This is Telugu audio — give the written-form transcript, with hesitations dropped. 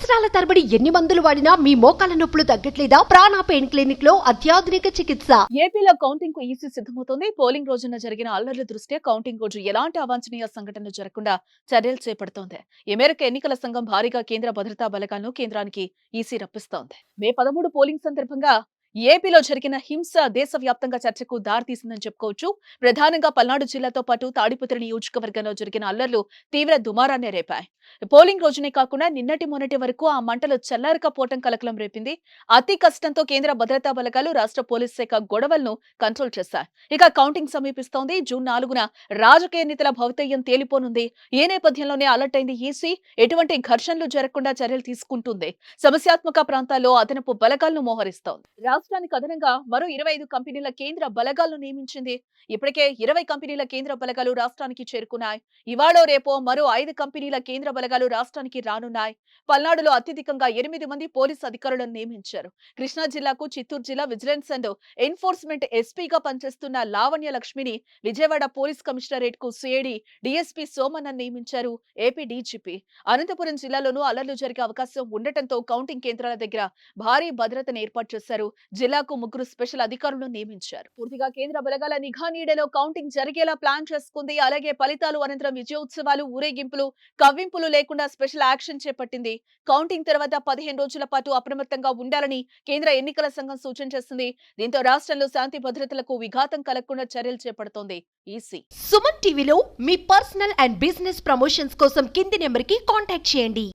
సంవత్సరాల తరబడి ఎన్ని మందులు వాడినా మీ మోకాల నొప్పులు తగ్గట్లేదా? ప్రాణ పెయిన్ క్లినిక్ లో అత్యాధునిక చికిత్స. ఏపీలో కౌంటింగ్ కు ఈసీ సిద్ధమవుతోంది. పోలింగ్ రోజున జరిగిన అల్లర్ల దృష్ట్యా కౌంటింగ్ రోజు ఎలాంటి అవాంఛనీయ సంఘటనలు జరగకుండా చర్యలు చేపడుతోంది. ఈ మేరకు ఎన్నికల సంఘం భారీగా కేంద్ర భద్రతా బలగాలను కేంద్రానికి ఈసీ రప్పిస్తోంది. మే 13 పోలింగ్ సందర్భంగా ఏపీలో జరిగిన హింస దేశవ్యాప్తంగా చర్చకు దారితీసిందని చెప్పుకోవచ్చు. ప్రధానంగా పల్నాడు జిల్లాతో పాటు తాడిపత్రి నియోజకవర్గంలో జరిగిన అల్లర్లు తీవ్ర దుమారాన్ని రేపాయి. పోలింగ్ రోజునే కాకుండా నిన్నటి మొన్నటి వరకు ఆ మంటలు చల్లారకపోవటం కలకలం రేపింది. అతి కష్టంతో కేంద్ర భద్రతా బలగాలు రాష్ట్ర పోలీస్ శాఖ గొడవలను కంట్రోల్ చేశాయి. ఇక కౌంటింగ్ సమీపిస్తోంది. జూన్ 4న రాజకీయ నేతల భవితవ్యం తేలిపోనుంది. ఈ నేపథ్యంలోనే అలర్ట్ అయింది ఈసీ. ఎటువంటి ఘర్షణలు జరగకుండా చర్యలు తీసుకుంటుంది. సమస్యాత్మక ప్రాంతాల్లో అదనపు బలగాలను మోహరిస్తోంది. రాష్ట్రానికి అదనంగా మరో 25 కంపెనీల కేంద్ర బలగాలను నియమించింది. ఇప్పటికే 20 కంపెనీల కేంద్ర బలగాలు రాష్ట్రానికి చేరుకున్నాయి. ఇవాళో రేపో మరో 5 కంపెనీల కేంద్ర బలగాలు రాష్ట్రానికి రానున్నాయి. పల్నాడులో అత్యధికంగా 8 మంది పోలీసు అధికారులను నియమించారు. కృష్ణా జిల్లాకు చిత్తూరు జిల్లా విజిలెన్స్ అండ్ ఎన్ఫోర్స్మెంట్ ఎస్పీగా పనిచేస్తున్న లావణ్య లక్ష్మిని విజయవాడ పోలీస్ కమిషనరేట్ కు సిఐడి డిఎస్పీ సోమన్న నియమించారు ఏపీ డీజీపీ. అనంతపురం జిల్లాలోనూ అల్లర్లు జరిగే అవకాశం ఉండటంతో కౌంటింగ్ కేంద్రాల దగ్గర భారీ భద్రతను ఏర్పాటు చేశారు. జిల్లాకు 3 స్పెషల్ అధికారులను నియమించారు. పూర్తిగా కేంద్ర బలగాల నిఘా నీడలో కౌంటింగ్ జరిగేలా ప్లాన్ చేసుకుంది. అలాగే ఫలితాలు అనంతరం విజయోత్సవాలు, ఊరేగింపులు, కవ్వింపులు లేకుండా స్పెషల్ యాక్షన్ చేపట్టింది. కౌంటింగ్ తర్వాత 15 రోజుల పాటు అప్రమత్తంగా ఉండాలని కేంద్ర ఎన్నికల సంఘం సూచన చేసింది. దీంతో రాష్ట్రంలో శాంతి భద్రతలకు విఘాతం కలగకుండా చర్యలు చేపడుతోంది ఈసీ. సుమన్ టీవీలో మీ పర్సనల్ అండ్ బిజినెస్ ప్రమోషన్స్ కోసం కింది నెంబర్ కి కాంటాక్ట్ చేయండి.